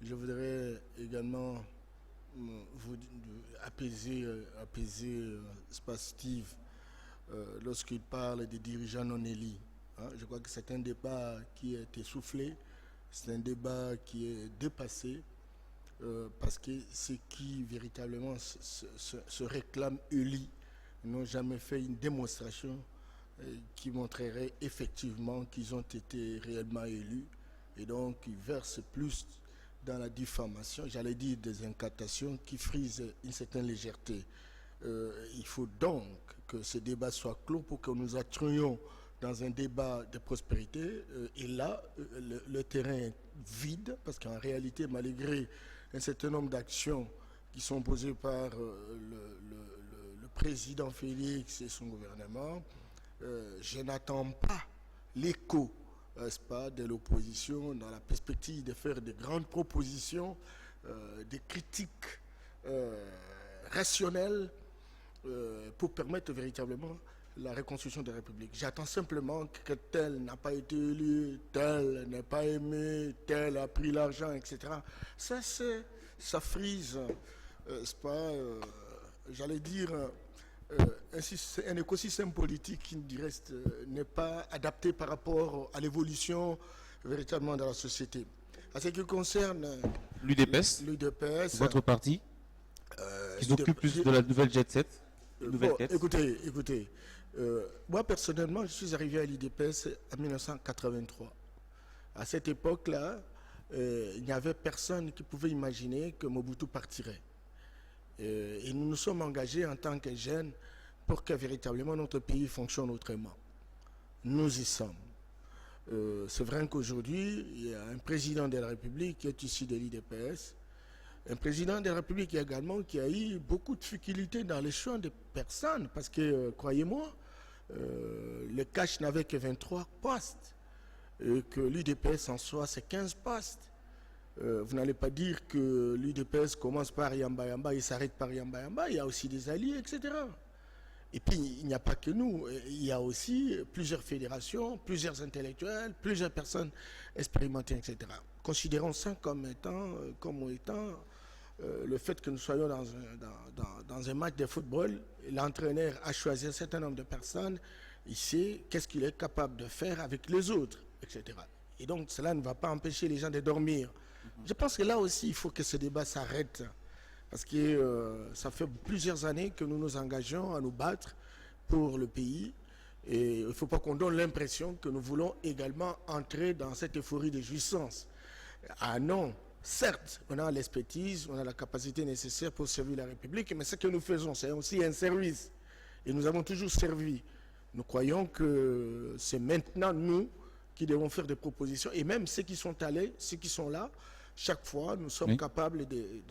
Je voudrais également vous apaiser Steve lorsqu'il parle des dirigeants non élus. Hein. Je crois que c'est un débat qui est essoufflé, c'est un débat qui est dépassé, parce que ceux qui véritablement se réclament élus n'ont jamais fait une démonstration qui montrerait effectivement qu'ils ont été réellement élus, et donc ils versent plus dans la diffamation, j'allais dire des incantations qui frisent une certaine légèreté. Il faut donc que ce débat soit clos pour que nous entrions dans un débat de prospérité. Et là, le terrain est vide, parce qu'en réalité, malgré un certain nombre d'actions qui sont posées par le président Félix et son gouvernement, je n'attends pas l'écho, n'est-ce pas, de l'opposition dans la perspective de faire de grandes propositions, des critiques rationnelles, pour permettre véritablement la reconstruction de la République. J'attends simplement que tel n'a pas été élu, tel n'est pas aimé, tel a pris l'argent, etc. Ça frise, n'est-ce pas, j'allais dire, un écosystème politique qui du reste n'est pas adapté par rapport à l'évolution véritablement de la société. À ce qui concerne l'UDPS, votre parti, qui s'occupe plus de la nouvelle jet set. Bon, écoutez, moi personnellement, je suis arrivé à l'UDPS en 1983. À cette époque-là, il n'y avait personne qui pouvait imaginer que Mobutu partirait. Et nous nous sommes engagés en tant que jeunes pour que véritablement notre pays fonctionne autrement. Nous y sommes. C'est vrai qu'aujourd'hui, il y a un président de la République qui est issu de l'UDPS, un président de la République également qui a eu beaucoup de difficultés dans les choix des personnes, parce que, croyez-moi, le cash n'avait que 23 postes, et que l'UDPS en soi, c'est 15 postes. Vous n'allez pas dire que l'UDPS commence par Yamba Yamba et s'arrête par Yamba Yamba, il y a aussi des alliés, etc. Et puis, il n'y a pas que nous, il y a aussi plusieurs fédérations, plusieurs intellectuels, plusieurs personnes expérimentées, etc. Considérons ça comme étant le fait que nous soyons dans un match de football, l'entraîneur a choisi un certain nombre de personnes, il sait qu'est-ce qu'il est capable de faire avec les autres, etc. Et donc, cela ne va pas empêcher les gens de dormir. Je pense que là aussi, il faut que ce débat s'arrête. Parce que ça fait plusieurs années que nous nous engageons à nous battre pour le pays. Et il ne faut pas qu'on donne l'impression que nous voulons également entrer dans cette euphorie de jouissance. Ah non, certes, on a l'expertise, on a la capacité nécessaire pour servir la République, mais ce que nous faisons, c'est aussi un service. Et nous avons toujours servi. Nous croyons que c'est maintenant nous qui devons faire des propositions. Et même ceux qui sont allés, ceux qui sont là, chaque fois, nous sommes capables de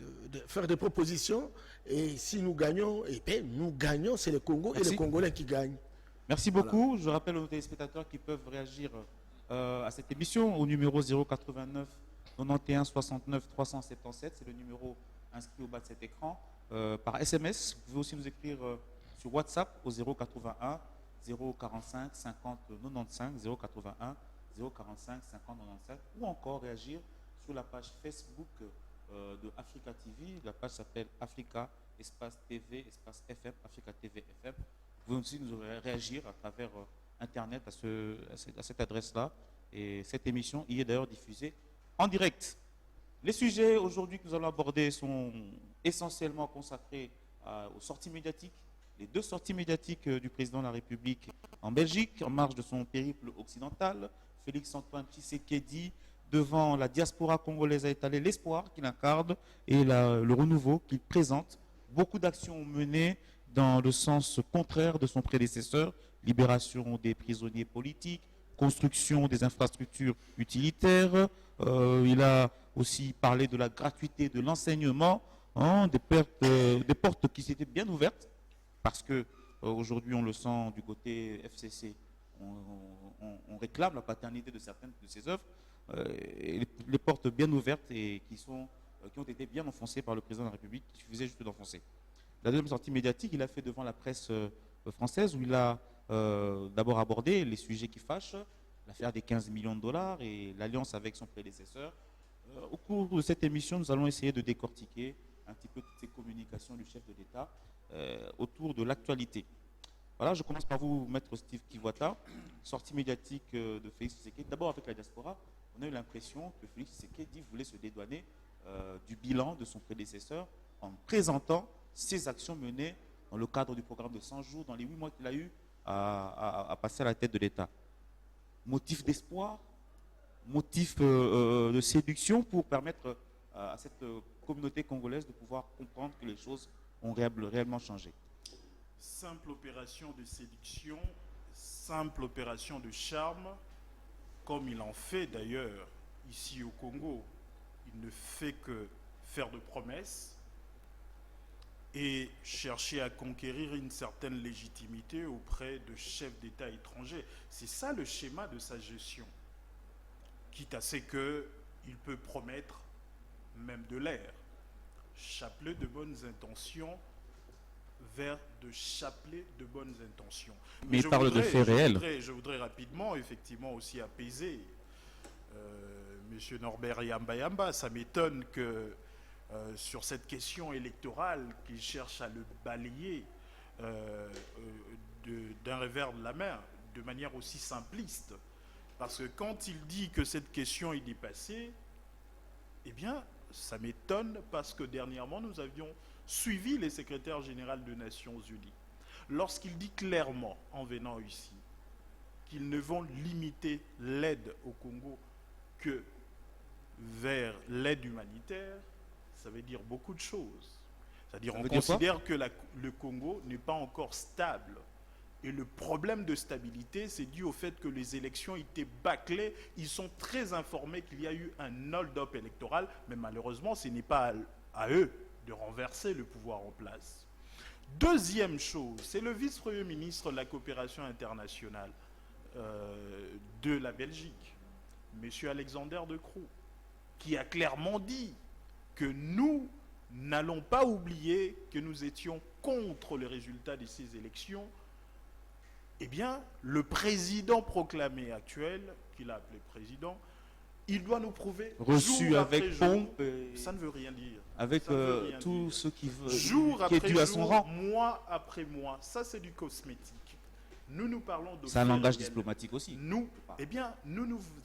faire des propositions. Et si nous gagnons, eh bien, nous gagnons, c'est le Congo et les Congolais qui gagnent. Merci beaucoup. Je rappelle aux téléspectateurs qui peuvent réagir à cette émission au numéro 089 91 69 377. C'est le numéro inscrit au bas de cet écran. Par SMS, vous pouvez aussi nous écrire sur WhatsApp au 081 045 50 95 081 045 50 95, ou encore réagir sur la page Facebook de Africa TV. La page s'appelle Africa espace TV espace FM, Africa TV FM. Vous pouvez aussi nous réagir à travers Internet à cette adresse-là. Et cette émission y est d'ailleurs diffusée en direct. Les sujets aujourd'hui que nous allons aborder sont essentiellement consacrés aux sorties médiatiques. Les deux sorties médiatiques du président de la République en Belgique, en marge de son périple occidental. Félix-Antoine Tshisekedi, devant la diaspora congolaise, a étalé l'espoir qu'il incarne et le renouveau qu'il présente. Beaucoup d'actions menées dans le sens contraire de son prédécesseur: libération des prisonniers politiques, construction des infrastructures utilitaires. Il a aussi parlé de la gratuité de l'enseignement, des portes qui s'étaient bien ouvertes, parce que aujourd'hui on le sent du côté FCC, on réclame la paternité de certaines de ses œuvres, et les portes bien ouvertes et qui ont été bien enfoncées par le président de la République, qui suffisait juste d'enfoncer. La deuxième sortie médiatique, il a fait devant la presse française, où il a d'abord abordé les sujets qui fâchent, l'affaire des 15 millions de dollars et l'alliance avec son prédécesseur, Au cours de cette émission, nous allons essayer de décortiquer un petit peu toutes ces communications du chef de l'État autour de l'actualité. Voilà, je commence par vous, Maître Steve Kiwata, sortie médiatique de Félix Tshisekedi. D'abord avec la diaspora, on a eu l'impression que Félix Tshisekedi voulait se dédouaner du bilan de son prédécesseur en présentant ses actions menées dans le cadre du programme de 100 jours, dans les 8 mois qu'il a eu à passer à la tête de l'État. Motif d'espoir, motif de séduction pour permettre à cette communauté congolaise de pouvoir comprendre que les choses ont réellement changé. Simple opération de séduction, simple opération de charme, comme il en fait d'ailleurs ici au Congo. Il ne fait que faire de promesses et chercher à conquérir une certaine légitimité auprès de chefs d'État étrangers. C'est ça le schéma de sa gestion. Quitte à ce qu'il peut promettre même de l'air. Chapelet de bonnes intentions vers de chapelet de bonnes intentions. Mais il parle de faits réels. Je voudrais rapidement, effectivement, aussi apaiser M. Norbert Yamba. Ça m'étonne que sur cette question électorale, qu'il cherche à le balayer d'un revers de la main, de manière aussi simpliste. Parce que quand il dit que cette question est dépassée, eh bien, ça m'étonne parce que dernièrement, nous avions suivi les secrétaires généraux des Nations Unies. Lorsqu'il dit clairement, en venant ici, qu'ils ne vont limiter l'aide au Congo que vers l'aide humanitaire, ça veut dire beaucoup de choses. C'est-à-dire qu'on considère que le Congo n'est pas encore stable. Et le problème de stabilité, c'est dû au fait que les élections étaient bâclées. Ils sont très informés qu'il y a eu un hold-up électoral, mais malheureusement, ce n'est pas à eux de renverser le pouvoir en place. Deuxième chose, c'est le vice-premier ministre de la coopération internationale de la Belgique, M. Alexander De Croo, qui a clairement dit que nous n'allons pas oublier que nous étions contre le résultat de ces élections. Eh bien, le président proclamé actuel, qu'il a appelé président, il doit nous prouver reçu avec pompe, ça ne veut rien dire. Avec tout ce qui veut, jour qui est après dû à son jour, rang. mois après mois, ça c'est du cosmétique. Nous parlons de. C'est un langage diplomatique aussi. Nous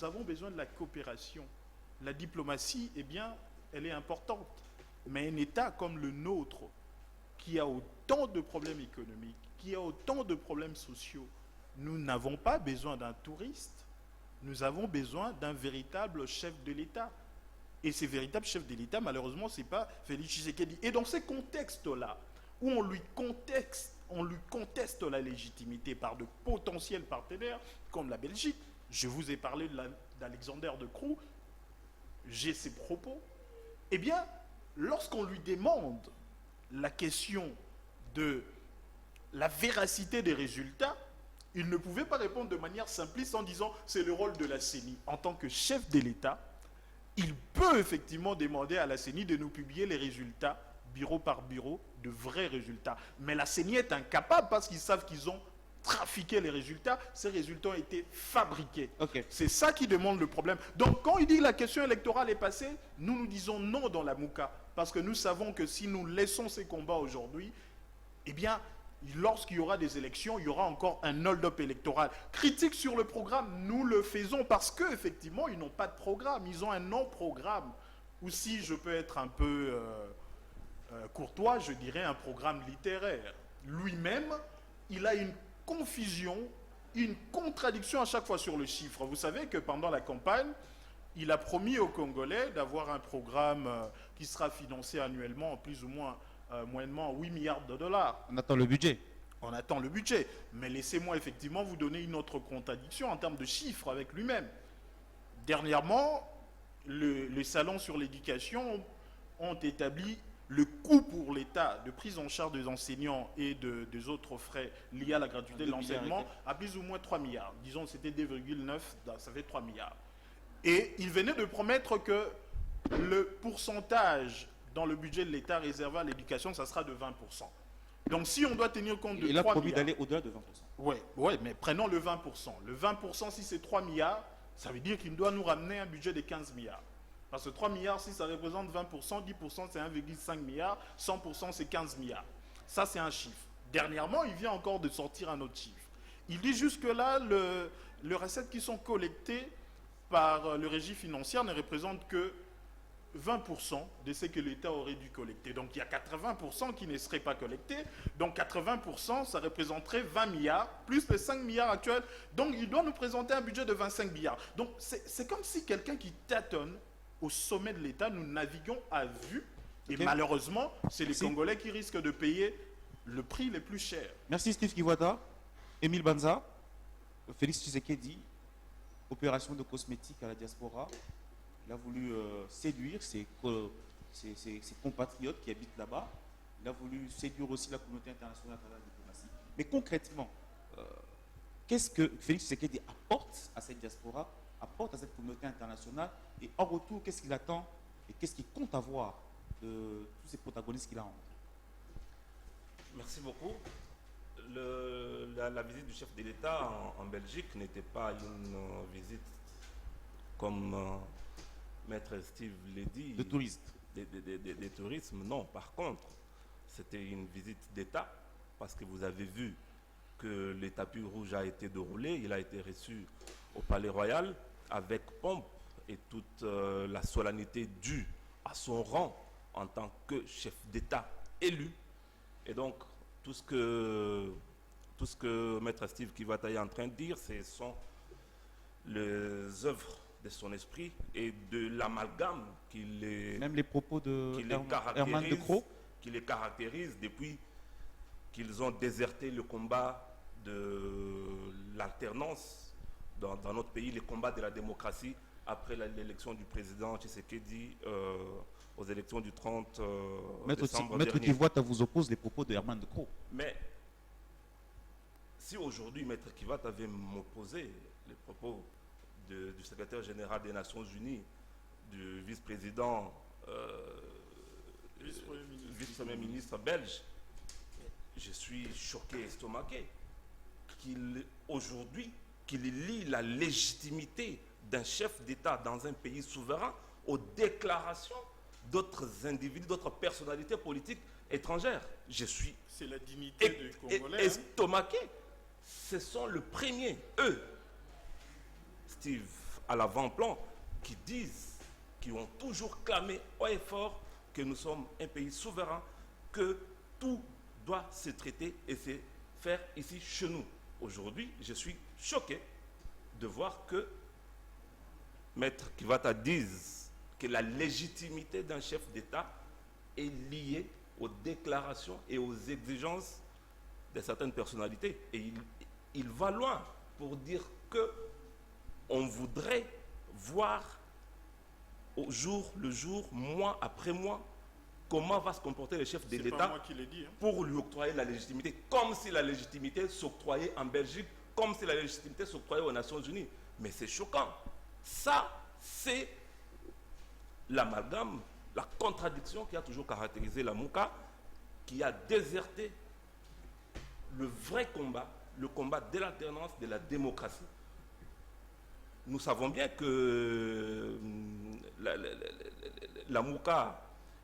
avons besoin de la coopération. La diplomatie, eh bien, elle est importante. Mais un État comme le nôtre, qui a autant de problèmes économiques, qui a autant de problèmes sociaux, nous n'avons pas besoin d'un touriste. Nous avons besoin d'un véritable chef de l'État. Et ces véritables chefs de l'État, malheureusement, ce n'est pas Félix Tshisekedi. Et dans ces contextes-là, où on lui conteste la légitimité par de potentiels partenaires, comme la Belgique, je vous ai parlé d'Alexander De Croo, j'ai ses propos, eh bien, lorsqu'on lui demande la question de la véracité des résultats, il ne pouvait pas répondre de manière simpliste en disant c'est le rôle de la CENI. En tant que chef de l'État, il peut effectivement demander à la CENI de nous publier les résultats, bureau par bureau, de vrais résultats. Mais la CENI est incapable parce qu'ils savent qu'ils ont trafiqué les résultats. Ces résultats ont été fabriqués. Okay. C'est ça qui demande le problème. Donc quand il dit que la question électorale est passée, nous disons non dans la Mouka. Parce que nous savons que si nous laissons ces combats aujourd'hui, eh bien, lorsqu'il y aura des élections, il y aura encore un hold-up électoral. Critique sur le programme, nous le faisons parce qu'effectivement, ils n'ont pas de programme. Ils ont un non-programme. Ou si je peux être un peu courtois, je dirais un programme littéraire. Lui-même, il a une confusion, une contradiction à chaque fois sur le chiffre. Vous savez que pendant la campagne, il a promis aux Congolais d'avoir un programme qui sera financé annuellement, plus ou moins, moyennement 8 milliards de dollars. On attend le budget. On attend le budget. Mais laissez-moi effectivement vous donner une autre contradiction en termes de chiffres avec lui-même. Dernièrement, les salons sur l'éducation ont établi le coût pour l'État de prise en charge des enseignants et des autres frais liés à la gratuité de l'enseignement à plus ou moins 3 milliards. Disons c'était 2,9, ça fait 3 milliards. Et il venait de promettre que le pourcentage dans le budget de l'État réservé à l'éducation, ça sera de 20%. Donc si on doit tenir compte de 3 milliards... Il a promis d'aller au-delà de 20%. Oui, mais prenons le 20%. Le 20%, si c'est 3 milliards, ça veut dire qu'il doit nous ramener un budget de 15 milliards. Parce que 3 milliards, si ça représente 20%, 10% c'est 1,5 milliard, 100% c'est 15 milliards. Ça, c'est un chiffre. Dernièrement, il vient encore de sortir un autre chiffre. Il dit jusque-là, les recettes qui sont collectées par le régime financier ne représentent que 20% de ce que l'État aurait dû collecter. Donc il y a 80% qui ne seraient pas collectés. Donc 80%, ça représenterait 20 milliards, plus les 5 milliards actuels. Donc il doit nous présenter un budget de 25 milliards. Donc c'est comme si quelqu'un qui tâtonne au sommet de l'État, nous naviguons à vue. Et malheureusement, c'est les Congolais qui risquent de payer le prix le plus cher. Merci Steve Kiwata. Émile Banza, Félix Tshisekedi, opération de cosmétique à la diaspora. Il a voulu séduire ses compatriotes qui habitent là-bas. Il a voulu séduire aussi la communauté internationale à travers la diplomatie. Mais concrètement, qu'est-ce que Félix Tshisekedi apporte à cette diaspora, apporte à cette communauté internationale, et en retour, qu'est-ce qu'il attend et qu'est-ce qu'il compte avoir de tous ces protagonistes qu'il a rencontrés? Merci beaucoup. La visite du chef de l'État en Belgique n'était pas une visite comme Maître Steve l'a dit. De touristes. Des tourismes, non. Par contre, c'était une visite d'État parce que vous avez vu que le tapis rouge a été déroulé. Il a été reçu au Palais Royal avec pompe et toute la solennité due à son rang en tant que chef d'État élu. Et donc, tout ce que Maître Steve Kiwata est en train de dire, ce sont les œuvres de son esprit et de l'amalgame qu'il est. Même les propos de Herman de Croo, qui les caractérise depuis qu'ils ont déserté le combat de l'alternance dans notre pays, le combat de la démocratie après l'élection du président Tshisekedi aux élections du 30 décembre Maître dernier. Kiwata vous oppose les propos de Herman de Croo. Mais si aujourd'hui Maître Kiwata avait m'opposer les propos du secrétaire général des Nations Unies, du vice-président, vice-premier ministre belge, je suis choqué, estomaqué aujourd'hui qu'il lie la légitimité d'un chef d'État dans un pays souverain aux déclarations d'autres individus, d'autres personnalités politiques étrangères. Je suis C'est la dignité des Congolais. estomaqué. Ce sont les premiers, eux, Steve, à l'avant-plan, qui disent, qui ont toujours clamé haut et fort que nous sommes un pays souverain, que tout doit se traiter et se faire ici chez nous. Aujourd'hui, je suis choqué de voir que Maître Kiwata dise que la légitimité d'un chef d'État est liée aux déclarations et aux exigences de certaines personnalités. Et il va loin pour dire que on voudrait voir au jour le jour, mois après mois, comment va se comporter le chef de l'État pour lui octroyer la légitimité, comme si la légitimité s'octroyait en Belgique, comme si la légitimité s'octroyait aux Nations Unies. Mais c'est choquant. Ça, c'est l'amalgame, la contradiction qui a toujours caractérisé la Mouka, qui a déserté le vrai combat, le combat de l'alternance, de la démocratie. Nous savons bien que la Mouka,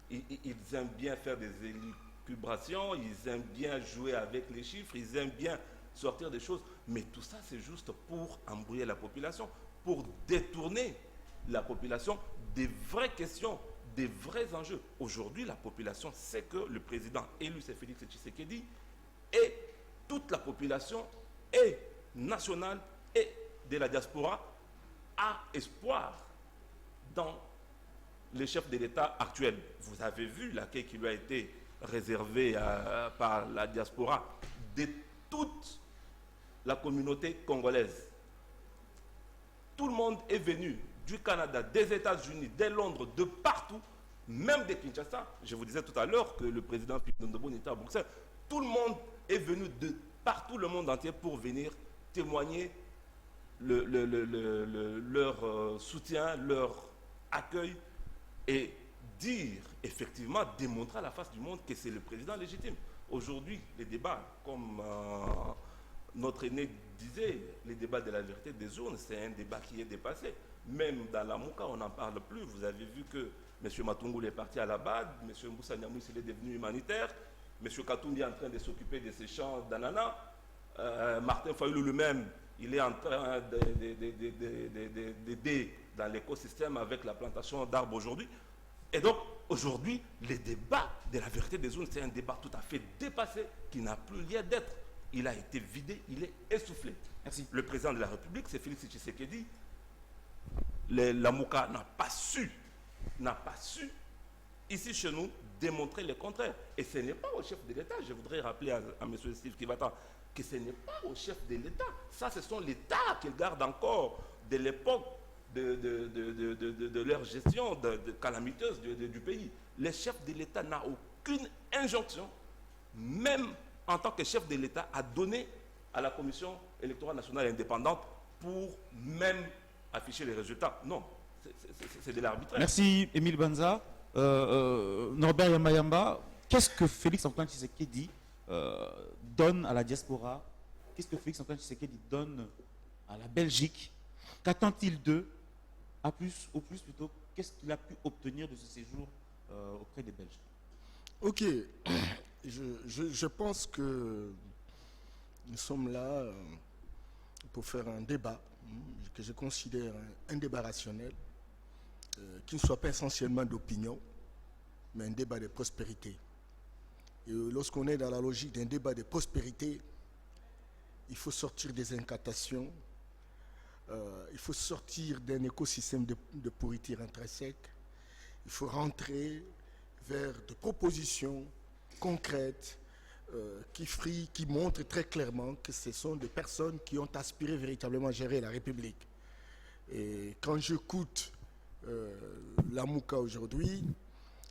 ils aiment bien faire des élucubrations, ils aiment bien jouer avec les chiffres, ils aiment bien sortir des choses, mais tout ça c'est juste pour embrouiller la population, pour détourner la population des vraies questions, des vrais enjeux. Aujourd'hui, la population sait que le président élu, c'est Félix Tshisekedi, et toute la population est nationale et de la diaspora a espoir dans les chefs de l'État actuel. Vous avez vu l'accueil qui lui a été réservé par la diaspora de toute la communauté congolaise. Tout le monde est venu du Canada, des États-Unis, de Londres, de partout, même de Kinshasa. Je vous disais tout à l'heure que le président Philippe était à Bruxelles. Tout le monde est venu de partout le monde entier pour venir témoigner leur soutien, leur accueil et dire, effectivement, démontrer à la face du monde que c'est le président légitime. Aujourd'hui, les débats, comme notre aîné disait, les débats de la vérité des urnes, c'est un débat qui est dépassé. Même dans la Mouka, on n'en parle plus. Vous avez vu que M. Matungoul est parti à la BAD, M. Moussa Niamouis il est devenu humanitaire, M. Katumbi est en train de s'occuper de ces champs d'ananas, Martin Fayoulou lui-même, il est en train d'aider dans l'écosystème avec la plantation d'arbres aujourd'hui. Et donc, aujourd'hui, le débat de la vérité des zones, c'est un débat tout à fait dépassé, qui n'a plus lieu d'être. Il a été vidé, il est essoufflé. Merci. Le président de la République, c'est Félix Tshisekedi. La Mouka n'a pas su, ici chez nous, démontrer le contraire. Et ce n'est pas au chef de l'État, je voudrais rappeler à M. Steve Kivata, que ce n'est pas au chef de l'État. Ça, ce sont l'État qu'ils gardent encore de l'époque de leur gestion calamiteuse du pays. Le chef de l'État n'a aucune injonction, même en tant que chef de l'État, à donner à la Commission électorale nationale indépendante pour même afficher les résultats. Non, c'est de l'arbitraire. Merci, Émile Banza. Norbert Yamba, qu'est-ce que Félix Antoine Tshisekedi donne à la diaspora? Qu'est-ce que Félix Antoine Tshisekedi donne à la Belgique? Qu'attend-il d'eux? Au plus plutôt, qu'est-ce qu'il a pu obtenir de ce séjour auprès des Belges? Ok, je pense que nous sommes là pour faire un débat que je considère un débat rationnel, qui ne soit pas essentiellement d'opinion, mais un débat de prospérité. Et lorsqu'on est dans la logique d'un débat de prospérité, il faut sortir des incantations, il faut sortir d'un écosystème de pourriture intrinsèque, il faut rentrer vers des propositions concrètes qui montrent très clairement que ce sont des personnes qui ont aspiré véritablement à gérer la République. Et quand j'écoute la Mouka aujourd'hui,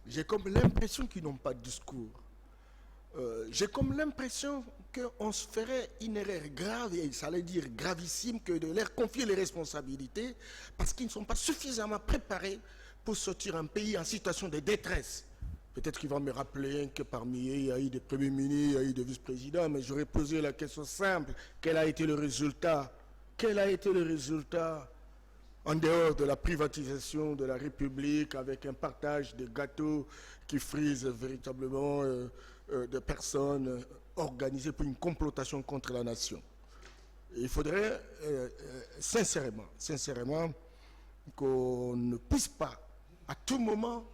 j'ai comme l'impression qu'ils n'ont pas de discours. J'ai comme l'impression qu'on se ferait une erreur grave, et ça allait dire gravissime, que de leur confier les responsabilités parce qu'ils ne sont pas suffisamment préparés pour sortir un pays en situation de détresse. Peut-être qu'il va me rappeler que parmi eux, il y a eu des premiers ministres, il y a eu des vice-présidents, mais j'aurais posé la question simple. Quel a été le résultat? Quel a été le résultat en dehors de la privatisation de la République avec un partage de gâteaux qui frise véritablement de personnes organisées pour une complotation contre la nation? Il faudrait sincèrement qu'on ne puisse pas à tout moment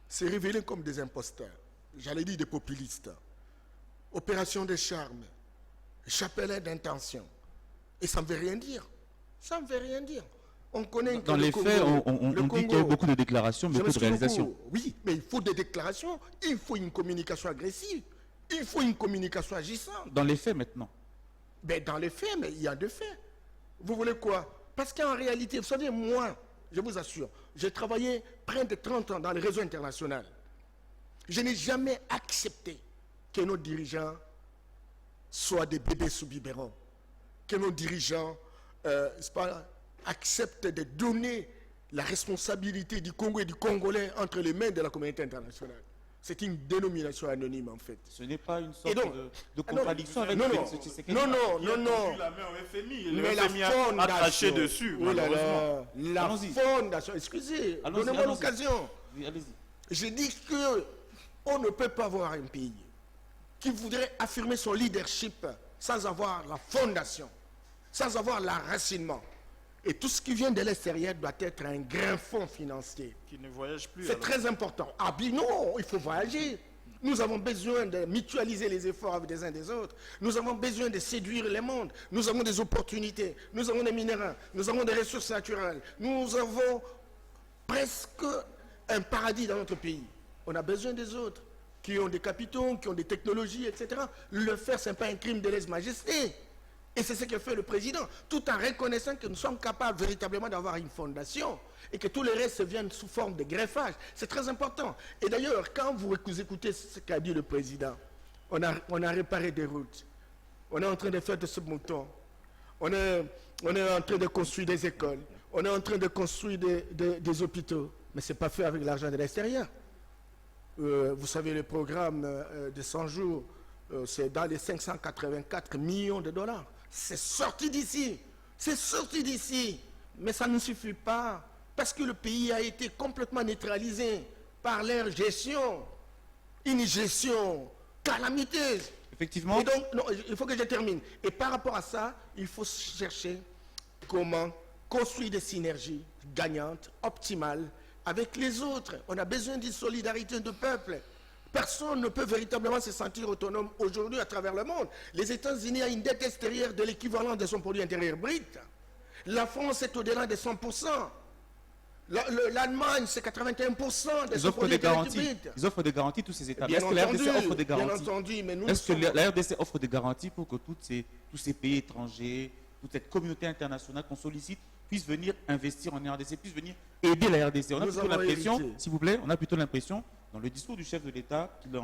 se révéler comme des imposteurs, j'allais dire des populistes. Opération de charme, chapelet d'intention. Et ça ne veut rien dire. Ça ne veut rien dire. On connaît dans les faits, on dit qu'il y a eu beaucoup de déclarations, beaucoup de réalisations. Oui, mais il faut des déclarations, il faut une communication agressive, il faut une communication agissante. Dans les faits maintenant. Ben, dans les faits, mais il y a des faits. Vous voulez quoi? Parce qu'en réalité, vous savez, moi, je vous assure, j'ai travaillé près de 30 ans dans le réseau international. Je n'ai jamais accepté que nos dirigeants soient des bébés sous biberon, que nos dirigeants acceptent de donner la responsabilité du Congo et du Congolais entre les mains de la communauté internationale. C'est une dénomination anonyme, en fait. Ce n'est pas une sorte donc, de contradiction avec Félix Tshisekedi. Non. La main au FMI, le Mais FMI la a fondation, craché dessus, oh là malheureusement. là, la Allons-y. fondation, excusez, donnez-moi l'occasion. Oui, allez-y. Je dis qu'on ne peut pas avoir un pays qui voudrait affirmer son leadership sans avoir la fondation, sans avoir l'enracinement. Et tout ce qui vient de l'extérieur doit être un grand fonds financier. Qui ne voyage plus. C'est très important. Ah bien non, il faut voyager. Nous avons besoin de mutualiser les efforts avec des uns des autres. Nous avons besoin de séduire le monde. Nous avons des opportunités. Nous avons des minéraux. Nous avons des ressources naturelles. Nous avons presque un paradis dans notre pays. On a besoin des autres qui ont des capitaux, qui ont des technologies, etc. Le faire, ce n'est pas un crime de lèse-majesté. Et c'est ce que fait le président, tout en reconnaissant que nous sommes capables véritablement d'avoir une fondation et que tout le reste vienne sous forme de greffage. C'est très important. Et d'ailleurs, quand vous écoutez ce qu'a dit le président, on a réparé des routes, on est en train de faire de ce mouton, on est en train de construire des écoles, on est en train de construire des hôpitaux, mais ce n'est pas fait avec l'argent de l'extérieur. Vous savez, le programme de 100 jours, c'est dans les 584 millions de dollars. C'est sorti d'ici. C'est sorti d'ici. Mais ça ne suffit pas. parce que le pays a été complètement neutralisé par leur gestion, une gestion calamiteuse. Effectivement. Et donc, non, il faut que je termine. Et par rapport à ça, il faut chercher comment construire des synergies gagnantes, optimales, avec les autres. On a besoin d'une solidarité de peuple. Personne ne peut véritablement se sentir autonome aujourd'hui à travers le monde. Les États-Unis ont une dette extérieure de l'équivalent de son produit intérieur brut. La France est au-delà de 100%. L'Allemagne, c'est 81% de Ils son offrent produit des intérieur garanties. brut. Ils offrent des garanties, tous ces États. Bien Est-ce que la entendu, RDC offre des bien garanties? entendu, mais nous Est-ce que sommes- la RDC offre des garanties pour que tous ces pays étrangers, toute cette communauté internationale qu'on sollicite, puissent venir investir en RDC, puissent venir aider la RDC? On a Nous plutôt avons l'impression, hérité. s'il vous plaît, on a plutôt l'impression, dans le discours du chef de l'État, qu'il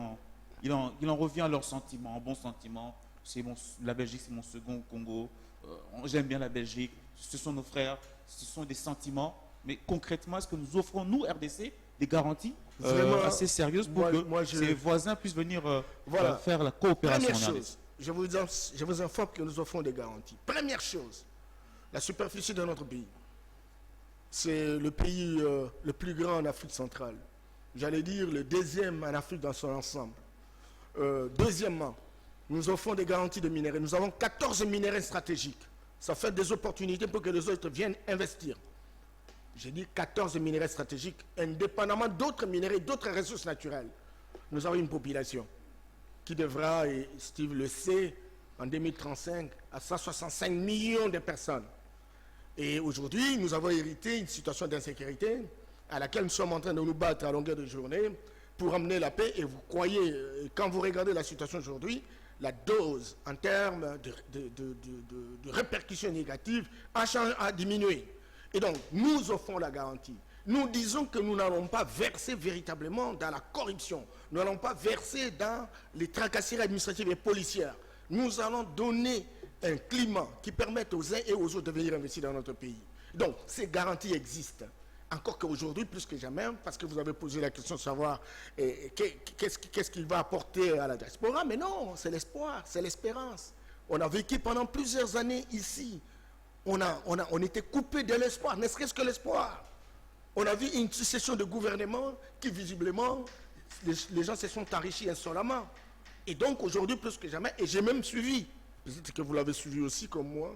en revient à leurs sentiments, en bons sentiments. La Belgique, c'est mon second Congo. J'aime bien la Belgique. Ce sont nos frères. Ce sont des sentiments. Mais concrètement, est-ce que nous offrons, nous, RDC, des garanties Vraiment, assez sérieuses pour moi, que ces voisins puissent venir Voilà. faire la coopération Première en RDC? chose, je vous informe que nous offrons des garanties. Première chose, la superficie de notre pays. C'est le pays le plus grand en Afrique centrale. J'allais dire le deuxième en Afrique dans son ensemble. Deuxièmement, nous offrons des garanties de minerais. Nous avons 14 minerais stratégiques. Ça fait des opportunités pour que les autres viennent investir. J'ai dit 14 minerais stratégiques, indépendamment d'autres minerais, d'autres ressources naturelles. Nous avons une population qui devra, et Steve le sait, en 2035, à 165 millions de personnes. Et aujourd'hui, nous avons hérité une situation d'insécurité à laquelle nous sommes en train de nous battre à longueur de journée pour amener la paix. Et vous croyez, quand vous regardez la situation aujourd'hui, la dose en termes de répercussions négatives a diminué. Et donc, nous offrons la garantie. Nous disons que nous n'allons pas verser véritablement dans la corruption. Nous n'allons pas verser dans les tracasseries administratives et policières. Nous allons donner un climat qui permette aux uns et aux autres de venir investir dans notre pays. Donc, ces garanties existent. Encore qu'aujourd'hui, plus que jamais, parce que vous avez posé la question de savoir qu'est-ce qu'il va apporter à la diaspora. Mais non, c'est l'espoir, c'est l'espérance. On a vécu pendant plusieurs années ici. On était coupé de l'espoir, ne serait-ce que l'espoir. On a vu une succession de gouvernements qui, visiblement, les gens se sont enrichis insolemment. Et donc, aujourd'hui, plus que jamais, et j'ai même suivi, peut-être que vous l'avez suivi aussi comme moi,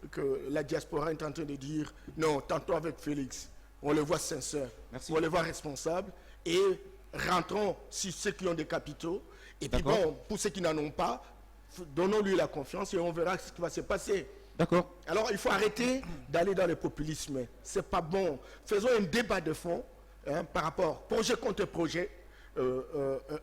que la diaspora est en train de dire, non, tantôt avec Félix, on le voit sincère, Merci. on le voit responsable, et rentrons sur ceux qui ont des capitaux, et puis D'accord. bon, pour ceux qui n'en ont pas, donnons-lui la confiance et on verra ce qui va se passer. D'accord. Alors, il faut arrêter d'aller dans le populisme. Ce n'est pas bon. Faisons un débat de fond par rapport projet contre projet,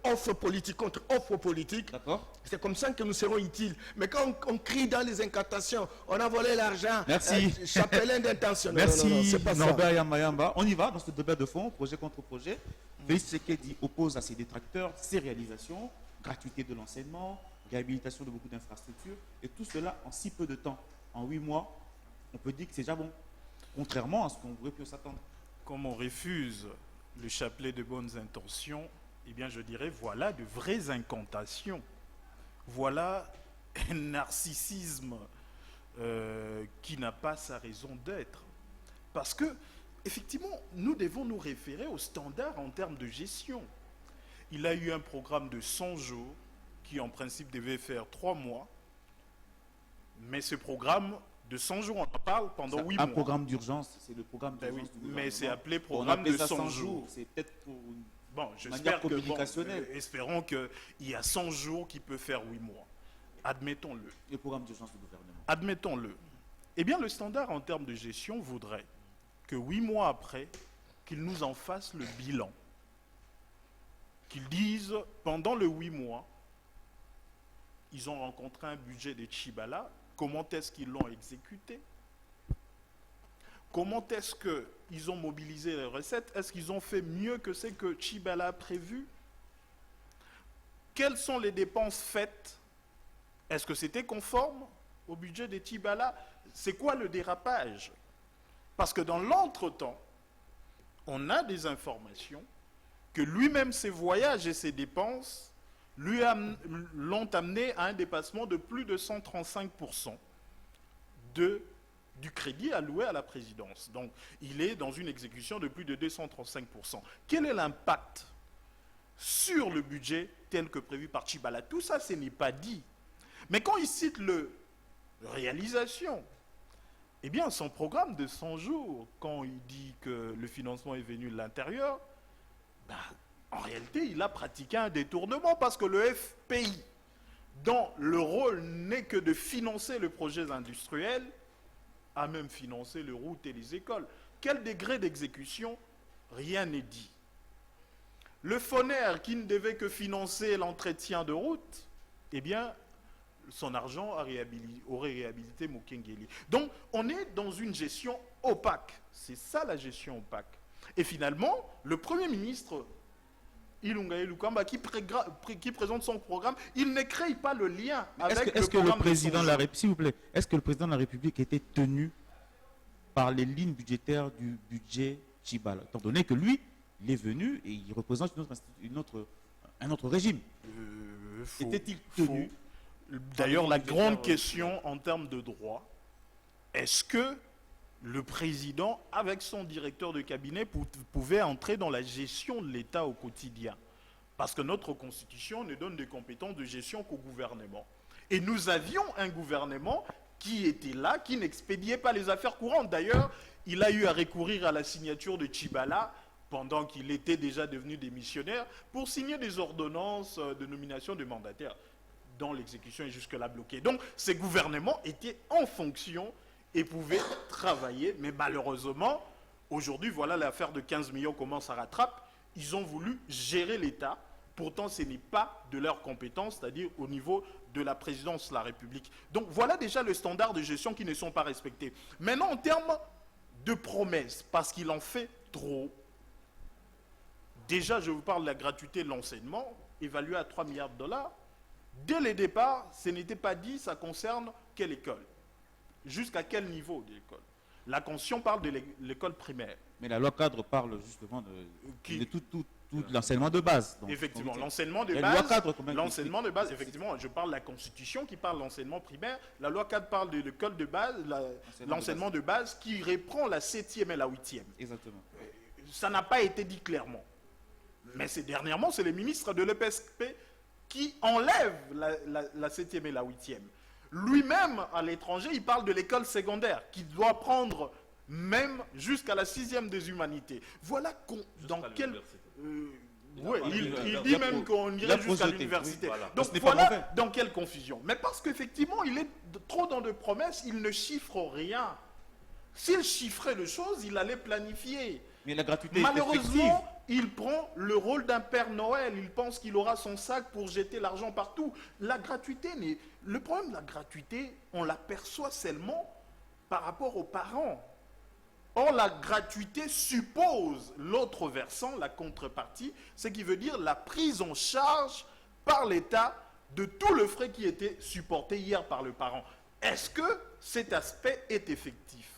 offre politique contre offre politique. D'accord. C'est comme ça que nous serons utiles. Mais quand on crie dans les incantations, on a volé l'argent, Merci. chapelain d'intention. Non, Merci non, non, c'est pas ça. Norbert Yamayamba. On y va dans ce débat de fond, projet contre projet. Félix Tshisekedi oppose à ses détracteurs ses réalisations, gratuité de l'enseignement, réhabilitation de beaucoup d'infrastructures, et tout cela en si peu de temps. En 8 mois, on peut dire que c'est déjà bon, contrairement à ce qu'on aurait pu s'attendre. Comme on refuse le chapelet de bonnes intentions, eh bien je dirais voilà de vraies incantations. Voilà un narcissisme qui n'a pas sa raison d'être. Parce que, effectivement, nous devons nous référer aux standards en termes de gestion. Il a eu un programme de 100 jours qui, en principe, devait faire 3 mois. Mais ce programme de 100 jours, on en parle pendant 8 mois. Un programme d'urgence, c'est le programme Ben d'urgence oui, du mais c'est gouvernement. appelé On programme appelle de ça 100 jours. C'est peut-être pour une Bon, manière j'espère que, communicationnelle. espérons qu'il y a 100 jours qui peut faire 8 mois. Admettons-le. Le programme d'urgence du gouvernement. Admettons-le. Eh bien, le standard en termes de gestion voudrait que 8 mois après, qu'ils nous en fassent le bilan. Qu'ils disent, pendant le 8 mois, ils ont rencontré un budget de Tchibala, comment est-ce qu'ils l'ont exécuté? Comment est-ce qu'ils ont mobilisé les recettes? Est-ce qu'ils ont fait mieux que ce que Tchibala a prévu? Quelles sont les dépenses faites? Est-ce que c'était conforme au budget de Tchibala? C'est quoi le dérapage? Parce que dans l'entretemps, on a des informations que lui-même, ses voyages et ses dépenses l'ont amené à un dépassement de plus de 135% de du crédit alloué à la présidence. Donc, il est dans une exécution de plus de 235%. Quel est l'impact sur le budget tel que prévu par Tchibala? Tout ça, ce n'est pas dit. Mais quand il cite le réalisation, eh bien, son programme de 100 jours, quand il dit que le financement est venu de l'intérieur, ben, en réalité, il a pratiqué un détournement parce que le FPI, dont le rôle n'est que de financer les projets industriels, a même financé les routes et les écoles. Quel degré d'exécution? Rien n'est dit. Le FONER, qui ne devait que financer l'entretien de routes, eh bien, son argent aurait réhabilité Mokengeli. Donc, on est dans une gestion opaque. C'est ça la gestion opaque. Et finalement, le Premier ministre, Ilunga Lukamba, qui présente son programme, il ne crée pas le lien avec est-ce que le président de la République, s'il vous plaît, est-ce que le président de la République était tenu par les lignes budgétaires du budget Tchibala, étant donné que lui, il est venu et il représente un autre régime? Était-il tenu? D'ailleurs, la grande question en termes de droit, est-ce que le président, avec son directeur de cabinet, pouvait entrer dans la gestion de l'État au quotidien? Parce que notre Constitution ne donne des compétences de gestion qu'au gouvernement. Et nous avions un gouvernement qui était là, qui n'expédiait pas les affaires courantes. D'ailleurs, il a eu à recourir à la signature de Tchibala, pendant qu'il était déjà devenu démissionnaire, pour signer des ordonnances de nomination de mandataires, dont l'exécution est jusque-là bloquée. Donc, ces gouvernements étaient en fonction et pouvaient travailler, mais malheureusement, aujourd'hui, voilà, l'affaire de 15 millions commence à rattraper. Ils ont voulu gérer l'État, pourtant ce n'est pas de leur compétence, c'est-à-dire au niveau de la présidence de la République. Donc voilà déjà le standard de gestion qui ne sont pas respectés. Maintenant, en termes de promesses, parce qu'il en fait trop, déjà je vous parle de la gratuité de l'enseignement, évaluée à 3 milliards de dollars. Dès le départ, ce n'était pas dit, ça concerne quelle école? Jusqu'à quel niveau de l'école? La Constitution parle de l'école primaire. Mais la loi cadre parle justement de tout l'enseignement de base. Donc, effectivement, l'enseignement de base, effectivement, je parle de la Constitution qui parle de l'enseignement primaire. La loi cadre parle de l'école de base, l'enseignement de base qui reprend la 7e et la 8e. Exactement. Ça n'a pas été dit clairement. Mais dernièrement, c'est le ministre de l'EPSP qui enlève la 7e et la 8e. Lui-même, à l'étranger, il parle de l'école secondaire, qui doit prendre même jusqu'à la 6e des humanités. Voilà dans quel... oui, il dit même qu'on irait jusqu'à l'université. Oui, voilà. Donc voilà dans quelle confusion. Mais parce qu'effectivement, il est trop dans de promesses, il ne chiffre rien. S'il chiffrait les choses, il allait planifier. Mais la gratuité malheureusement, il prend le rôle d'un Père Noël. Il pense qu'il aura son sac pour jeter l'argent partout. La gratuité, le problème de la gratuité, on l'aperçoit seulement par rapport aux parents. Or, la gratuité suppose l'autre versant, la contrepartie, ce qui veut dire la prise en charge par l'État de tout le frais qui était supporté hier par le parent. Est-ce que cet aspect est effectif?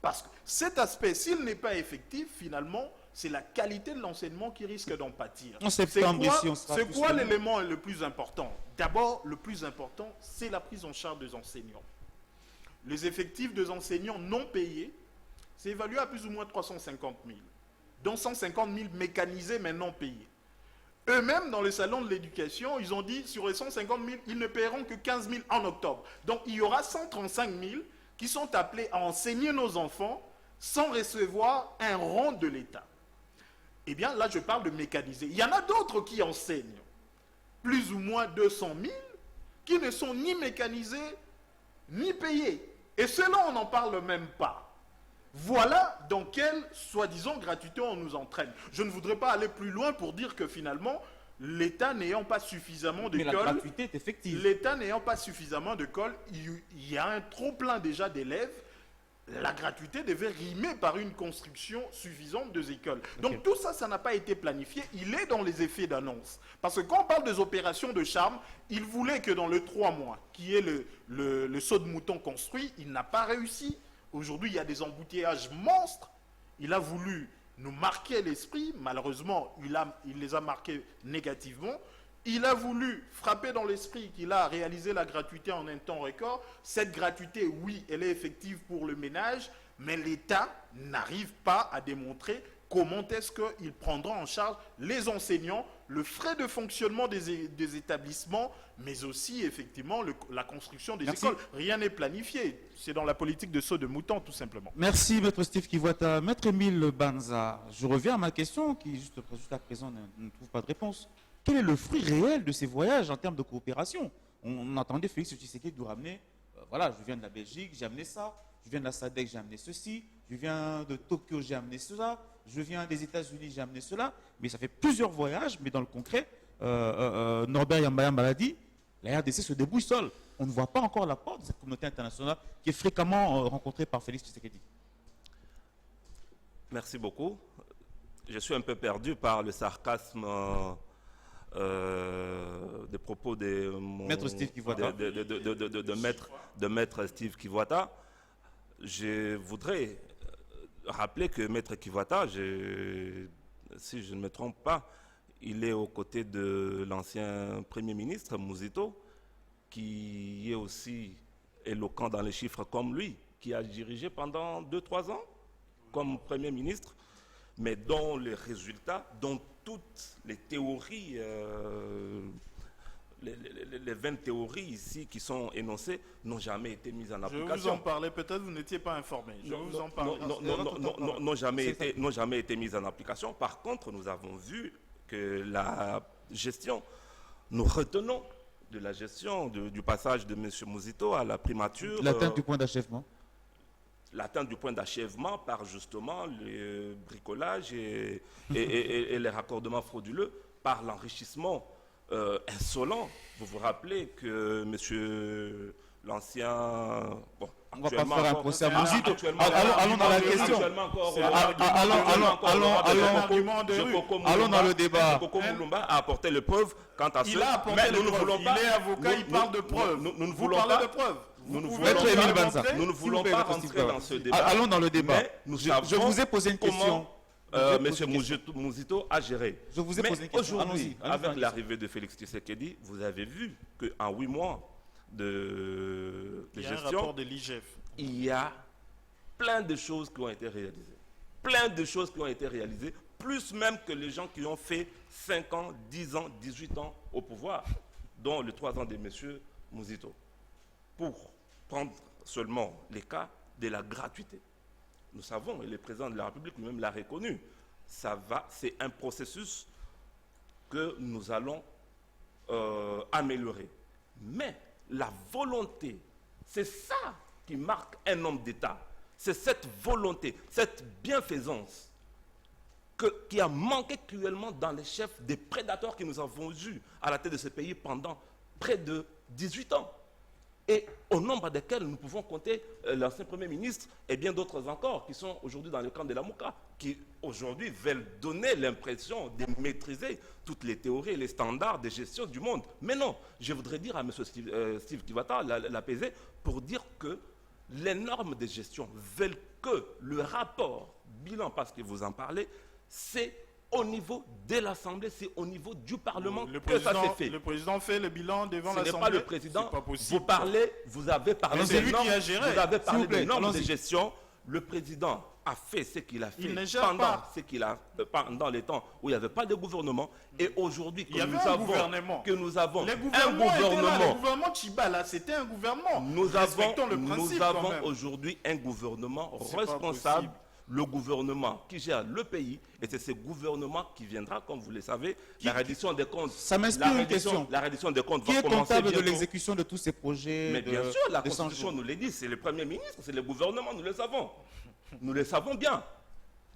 Parce que cet aspect, s'il n'est pas effectif, finalement, c'est la qualité de l'enseignement qui risque d'en pâtir. C'est quoi l'élément le plus important? D'abord, le plus important, c'est la prise en charge des enseignants. Les effectifs des enseignants non payés, c'est évalué à plus ou moins 350 000, dont 150 000 mécanisés mais non payés. Eux-mêmes, dans le salon de l'éducation, ils ont dit sur les 150 000, ils ne paieront que 15 000 en octobre. Donc, il y aura 135 000 qui sont appelés à enseigner nos enfants sans recevoir un rond de l'État. Eh bien, là, je parle de mécanisés. Il y en a d'autres qui enseignent, plus ou moins 200 000, qui ne sont ni mécanisés, ni payés. Et cela, on n'en parle même pas. Voilà dans quelle, soi-disant, gratuité on nous entraîne. Je ne voudrais pas aller plus loin pour dire que finalement, l'État n'ayant pas suffisamment d'écoles... Mais la gratuité est effective. L'État n'ayant pas suffisamment d'écoles, il y a un trop-plein déjà d'élèves. La gratuité devait rimer par une construction suffisante des écoles. Donc tout ça, ça n'a pas été planifié. Il est dans les effets d'annonce. Parce que quand on parle des opérations de charme, il voulait que dans le 3 mois, qui est le saut de mouton construit, il n'a pas réussi. Aujourd'hui, il y a des embouteillages monstres. Il a voulu nous marquer l'esprit. Malheureusement, il les a marqués négativement. Il a voulu frapper dans l'esprit qu'il a réalisé la gratuité en un temps record. Cette gratuité, oui, elle est effective pour le ménage, mais l'État n'arrive pas à démontrer comment est-ce qu'il prendra en charge les enseignants, le frais de fonctionnement des établissements, mais aussi effectivement la construction des Merci. écoles. Rien n'est planifié. C'est dans la politique de saut de mouton, tout simplement. Merci, Maître Steve Kivuata. Maître Émile Banza, je reviens à ma question qui, juste à présent, ne trouve pas de réponse. Quel est le fruit réel de ces voyages en termes de coopération? On entendait Félix Tshisekedi nous ramener, voilà, je viens de la Belgique, j'ai amené ça, je viens de la SADC, j'ai amené ceci, je viens de Tokyo, j'ai amené cela, je viens des États-Unis, j'ai amené cela, mais ça fait plusieurs voyages, mais dans le concret, Norbert Yambayamba l'a dit, la RDC se débrouille seule. On ne voit pas encore l'apport de cette communauté internationale qui est fréquemment rencontrée par Félix Tshisekedi. Merci beaucoup. Je suis un peu perdu par le sarcasme des propos de Maître Steve Kivuata. de maître Steve Kivuata. Je voudrais rappeler que maître Kivuata, si je ne me trompe pas, il est aux côtés de l'ancien Premier ministre Muzito, qui est aussi éloquent dans les chiffres comme lui, qui a dirigé pendant 2-3 ans comme Premier ministre, mais dont les résultats, dont toutes les théories, les 20 théories ici qui sont énoncées n'ont jamais été mises en Je application. vous en parlais, peut-être vous n'étiez pas informé. Je vous en parle. N'ont jamais été mises en application. Par contre, nous avons vu que la gestion, nous retenons de la gestion du passage de M. Muzito à la primature. L'atteinte du point d'achèvement. L'atteinte du point d'achèvement par justement le bricolage et les raccordements frauduleux, par l'enrichissement insolent. Vous vous rappelez que monsieur l'ancien... Bon, on ne va pas faire un procès à Muzito. Allons dans la question. Allons dans le débat. Coco Moulumba a apporté les preuves quant à Il a apporté les preuves. Il est avocat, il parle de preuves. Nous ne Vous voulons parlez pas... de preuves. Nous ne Maître Émile Banza. Nous ne voulons pas rentrer dans ce débat. Allons dans le débat. Je vous ai posé une question. Monsieur Muzito a géré. Je vous ai posé une question. Aujourd'hui, avec l'arrivée de Félix Tshisekedi, vous avez vu qu'en 8 mois de Il y a gestion, un rapport de l'IGF. il y a plein de choses qui ont été réalisées. Plein de choses qui ont été réalisées, plus même que les gens qui ont fait 5 ans, 10 ans, 18 ans au pouvoir, dont les 3 ans de M. Muzito. Pour prendre seulement les cas de la gratuité. Nous savons, et le président de la République lui-même l'a reconnu, c'est un processus que nous allons améliorer. Mais la volonté, c'est ça qui marque un homme d'État. C'est cette volonté, cette bienfaisance qui a manqué cruellement dans les chefs des prédateurs que nous avons eus à la tête de ce pays pendant près de 18 ans. Et au nombre desquels nous pouvons compter l'ancien Premier ministre et bien d'autres encore qui sont aujourd'hui dans le camp de la Mouka, qui aujourd'hui veulent donner l'impression de maîtriser toutes les théories et les standards de gestion du monde. Mais non, je voudrais dire à M. Steve Kivuata, l'apaiser, pour dire que les normes de gestion veulent que le rapport bilan, parce que vous en parlez, c'est au niveau de l'Assemblée, c'est au niveau du Parlement que ça s'est fait. Le président fait le bilan devant l'Assemblée. Ce n'est pas le président. Pas possible. Vous avez parlé c'est des lui normes, qui a géré. vous avez parlé S'il vous plaît, des normes de allons-y. gestion. Le président a fait ce qu'il a fait Il ne gère pendant pas. ce qu'il a pendant les temps où il n'y avait pas de gouvernement. Et aujourd'hui, Il y avait un gouvernement. que nous avons Les un gouvernements étaient là. Le gouvernement, gouvernement Chiba, là, c'était un gouvernement. nous Respectons le avons principe, quand même. aujourd'hui un gouvernement C'est pas responsable, possible. le gouvernement qui gère le pays, et c'est ce gouvernement qui viendra, comme vous le savez, la reddition des comptes. Ça m'inspire une question. La reddition des comptes Qui va est commencer comptable de bientôt. l'exécution de tous ces projets? Mais bien sûr, la de 100 Constitution jours. nous l'a dit, c'est le Premier ministre, c'est le gouvernement, nous le savons. Nous le savons bien.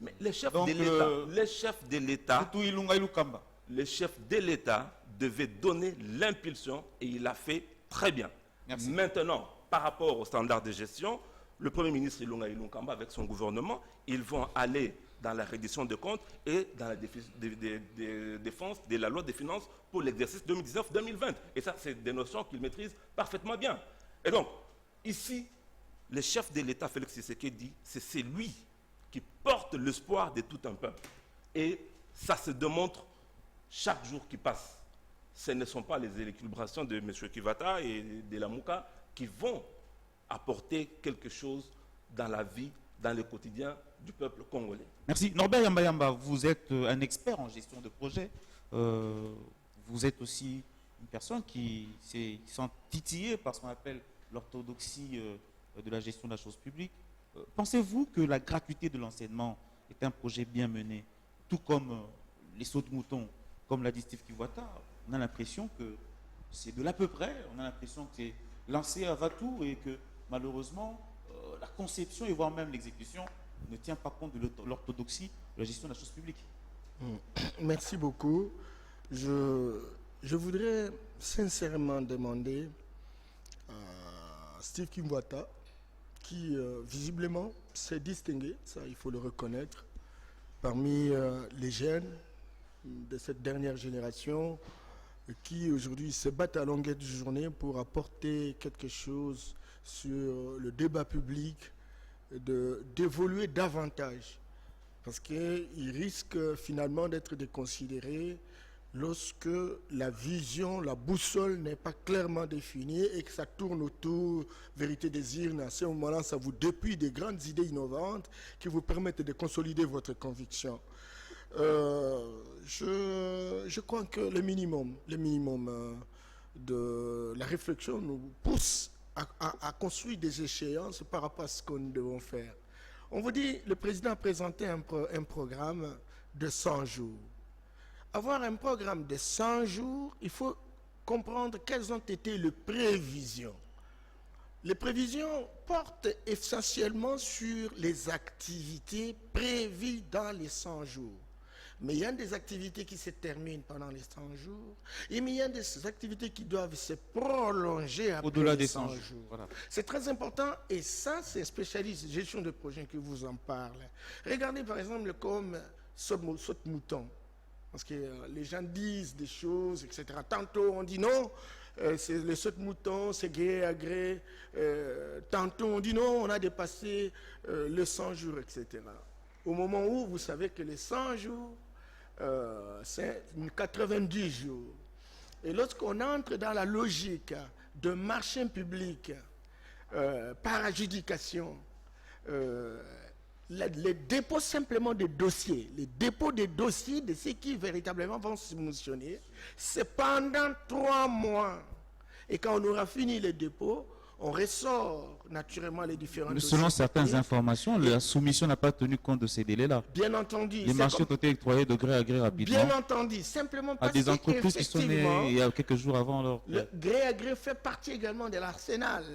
Mais les chefs Donc, de l'État, les chefs de l'État, Tutu Ilunga Ilukamba. les chefs de l'État devaient donner l'impulsion et il l'a fait très bien. Merci. Maintenant, par rapport aux standards de gestion, le Premier ministre Ilunga Ilunkamba avec son gouvernement, ils vont aller dans la reddition de comptes et dans la défense de la loi des finances pour l'exercice 2019-2020. Et ça, c'est des notions qu'ils maîtrisent parfaitement bien. Et donc, ici, le chef de l'État, Félix Tshisekedi, c'est lui qui porte l'espoir de tout un peuple. Et ça se démontre chaque jour qui passe. ce ne sont pas les élucubrations de M. Kivata et de la Mouka qui vont apporter quelque chose dans la vie, dans le quotidien du peuple congolais. Merci. Norbert Yamba, vous êtes un expert en gestion de projet. Vous êtes aussi une personne qui s'est titillée par ce qu'on appelle l'orthodoxie de la gestion de la chose publique. Pensez-vous que la gratuité de l'enseignement est un projet bien mené, tout comme les sauts de moutons, comme l'a dit Steve Kivata? On a l'impression que c'est de l'à peu près, on a l'impression que c'est lancé à va-tout et que malheureusement, la conception et voire même l'exécution ne tient pas compte de l'orthodoxie de la gestion de la chose publique. Merci beaucoup. Je voudrais sincèrement demander à Steve Kivata, qui visiblement s'est distingué, ça il faut le reconnaître, parmi les jeunes de cette dernière génération qui aujourd'hui se battent à longueur de journée pour apporter quelque chose sur le débat public, d'évoluer davantage. Parce qu'il risque finalement d'être déconsidéré lorsque la vision, la boussole n'est pas clairement définie et que ça tourne autour vérité des urnes. À ce moment-là, ça vous dépouille des grandes idées innovantes qui vous permettent de consolider votre conviction. Je crois que le minimum de la réflexion nous pousse à construire des échéances par rapport à ce que nous devons faire. On vous dit, le président a présenté un programme de 100 jours. Avoir un programme de 100 jours, il faut comprendre quelles ont été les prévisions. Les prévisions portent essentiellement sur les activités prévues dans les 100 jours. Mais il y a des activités qui se terminent pendant les 100 jours, et il y a des activités qui doivent se prolonger après au-delà les des 100 100 jours. jours. Voilà. C'est très important, et ça, c'est un spécialiste de gestion de projet qui vous en parle. Regardez par exemple comme saute-mouton, parce que les gens disent des choses, etc. Tantôt on dit non, c'est le saute-mouton, c'est gré à gré. Tantôt on dit non, on a dépassé le 100 jours, etc. Au moment où vous savez que les 100 jours, c'est 90 jours. Et lorsqu'on entre dans la logique de marché public, par adjudication, les dépôts simplement des dossiers, les dépôts des dossiers de ceux qui véritablement vont se soumissionner, c'est pendant 3 mois. Et quand on aura fini les dépôts, on ressort naturellement les différents dossiers. Selon certaines informations, la soumission n'a pas tenu compte de ces délais-là. Bien entendu. Les marchés ont été octroyés de gré à gré rapidement. Bien entendu, simplement parce à des entreprises qui sont nées il y a quelques jours avant leur... Le gré à gré fait partie également de l'arsenal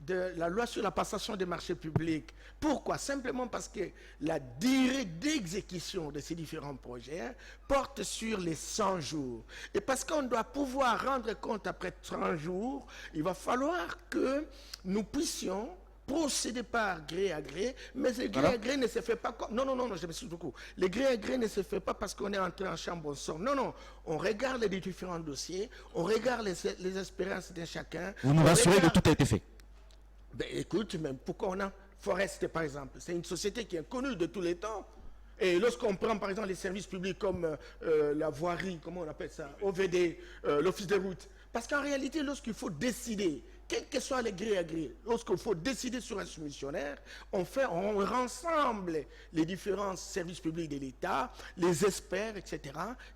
de la loi sur la passation des marchés publics. Pourquoi? Simplement parce que la durée d'exécution de ces différents projets porte sur les 100 jours. Et parce qu'on doit pouvoir rendre compte après 30 jours, il va falloir que nous puissions procéder par gré à gré, mais le gré à gré ne se fait pas comme... Non, je me suis beaucoup. Le gré à gré ne se fait pas parce qu'on est entré en chambre, on sort. Non, on regarde les différents dossiers, on regarde les expériences de chacun. Vous nous rassurez que tout a été fait? Ben écoute, même pourquoi on a Forest par exemple, c'est une société qui est connue de tous les temps. Et lorsqu'on prend par exemple les services publics comme la voirie, comment on appelle ça, OVD, l'office des routes, parce qu'en réalité lorsqu'il faut décider, quels que soient les gré à gré, lorsqu'il faut décider sur un soumissionnaire, on rassemble les différents services publics de l'État, les experts, etc.,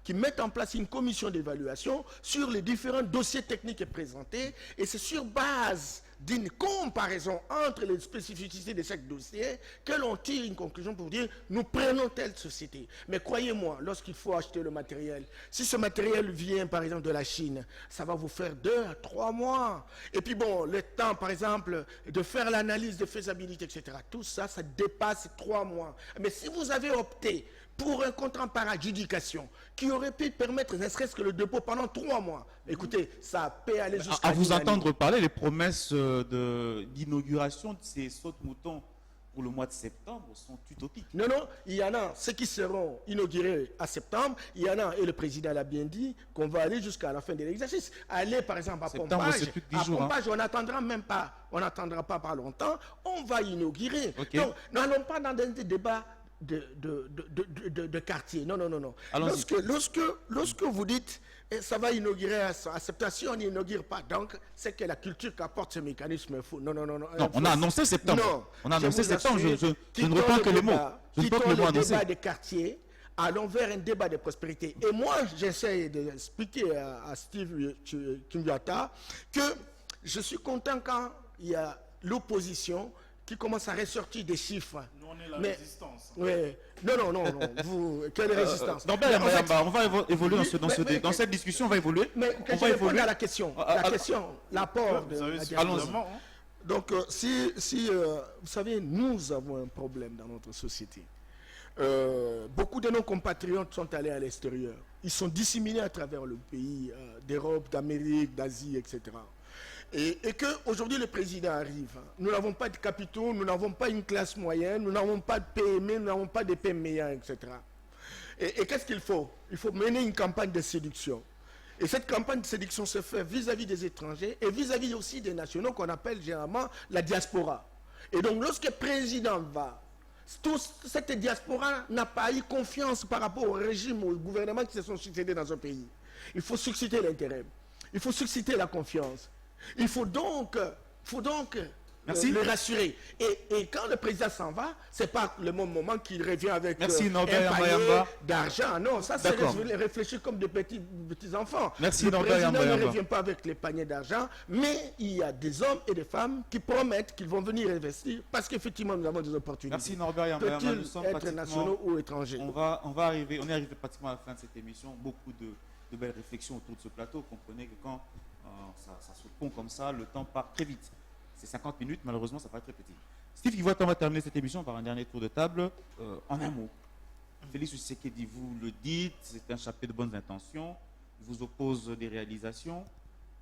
qui mettent en place une commission d'évaluation sur les différents dossiers techniques présentés, et c'est sur base d'une comparaison entre les spécificités de chaque dossier que l'on tire une conclusion pour dire nous prenons telle société. Mais croyez-moi, lorsqu'il faut acheter le matériel, si ce matériel vient par exemple de la Chine, ça va vous faire 2 à 3 mois. Et puis bon, le temps par exemple de faire l'analyse de faisabilité, etc. Tout ça, ça dépasse 3 mois. Mais si vous avez opté pour un contrat par adjudication qui aurait pu permettre ne serait-ce que le dépôt pendant 3 mois. Écoutez, ça peut aller jusqu'à... À vous entendre parler, les promesses d'inauguration de ces sautes-moutons pour le mois de septembre sont utopiques. Non, il y en a ceux qui seront inaugurés à septembre, il y en a, et le président l'a bien dit, qu'on va aller jusqu'à la fin de l'exercice. Aller par exemple à Pompage, on n'attendra même pas, on n'attendra pas par longtemps, on va inaugurer. Okay. Donc, nous n'allons pas dans des débats de quartier. Non. Lorsque vous dites Et ça va inaugurer acceptation, on n'inaugure pas. Donc, c'est que la culture qui apporte ce mécanisme est faux. Non. Non, on a annoncé septembre. Non. On a annoncé vous septembre. assure, Je ne reprends que les mots. Je ne quittons reprends que les mots le annoncés. débat des quartiers, allons vers un débat de prospérité. Et moi, j'essaie d'expliquer à Steve Kimbiata que je suis content quand il y a l'opposition qui commence à ressortir des chiffres. Nous, on est la Mais- résistance. Ouais. Non. Vous, quelle résistance? Norbert Mais en fait, Yamayamba, on va évoluer mais- dans cette discussion, on va évoluer. mais que On je va réponde évoluer. à la question. L'apport de Vous avez la suffisamment, diaspora. hein. Donc, vous savez, nous avons un problème dans notre société. Beaucoup de nos compatriotes sont allés à l'extérieur. Ils sont disséminés à travers le pays, d'Europe, d'Amérique, d'Asie, etc. Et qu'aujourd'hui, le président arrive. Nous n'avons pas de capitaux, nous n'avons pas une classe moyenne, nous n'avons pas de PME, nous n'avons pas de PME, etc. Et qu'est-ce qu'il faut? Il faut mener une campagne de séduction. Et cette campagne de séduction se fait vis-à-vis des étrangers et vis-à-vis aussi des nationaux qu'on appelle généralement la diaspora. Et donc, lorsque le président va, cette diaspora n'a pas eu confiance par rapport au régime, au gouvernement qui se sont succédés dans un pays. Il faut susciter l'intérêt. Il faut susciter la confiance. Il faut donc Merci. le rassurer. Et quand le président s'en va, c'est pas le bon moment qu'il revient avec Merci, un Norbert panier Yamayamba. d'argent. Non, ça c'est D'accord. réfléchir comme des petits enfants. Merci, le Norbert président ne Yamayamba. revient pas avec les paniers d'argent, mais il y a des hommes et des femmes qui promettent qu'ils vont venir investir parce qu'effectivement nous avons des opportunités. Merci Norbert Yamayamba. Nous Peut-ils sommes être pratiquement... nationaux ou étrangers? On est arrivé pratiquement à la fin de cette émission. Beaucoup de belles réflexions autour de ce plateau. Comprenez que quand ça se pond comme ça, le temps part très vite. C'est 50 minutes, malheureusement, ça paraît très petit. Steve Kivuata, on va terminer cette émission par un dernier tour de table. En un mot, Félix Tshisekedi, vous le dites, c'est un chapelet de bonnes intentions, il vous oppose des réalisations,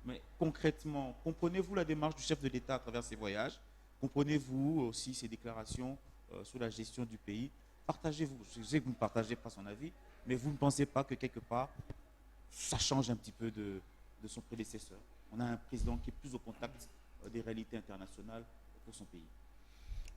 mais concrètement, comprenez-vous la démarche du chef de l'État à travers ses voyages? Comprenez-vous aussi ses déclarations sur la gestion du pays? Partagez-vous, je sais que vous ne partagez pas son avis, mais vous ne pensez pas que quelque part, ça change un petit peu de son prédécesseur? On a un président qui est plus au contact des réalités internationales pour son pays.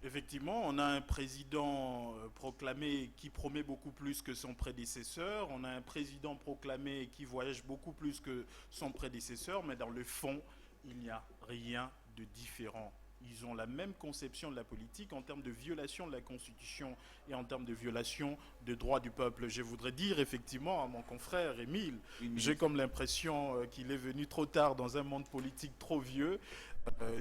Effectivement, on a un président proclamé qui promet beaucoup plus que son prédécesseur. On a un président proclamé qui voyage beaucoup plus que son prédécesseur, mais dans le fond, il n'y a rien de différent. Ils ont la même conception de la politique en termes de violation de la Constitution et en termes de violation des droits du peuple. Je voudrais dire effectivement à mon confrère Émile, j'ai comme l'impression qu'il est venu trop tard dans un monde politique trop vieux.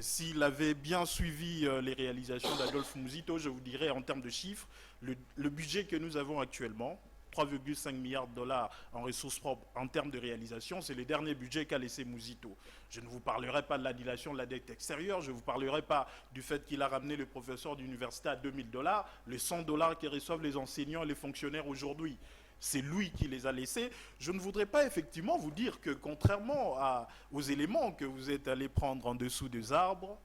S'il avait bien suivi les réalisations d'Adolphe Mouzito, je vous dirais en termes de chiffres, le budget que nous avons actuellement, 3,5 milliards de dollars en ressources propres en termes de réalisation, c'est le dernier budget qu'a laissé Mouzito. Je ne vous parlerai pas de l'annulation de la dette extérieure, je ne vous parlerai pas du fait qu'il a ramené le professeur d'université à 2000 dollars, les 100 dollars que reçoivent les enseignants et les fonctionnaires aujourd'hui. C'est lui qui les a laissés. Je ne voudrais pas effectivement vous dire que contrairement aux éléments que vous êtes allés prendre en dessous des arbres,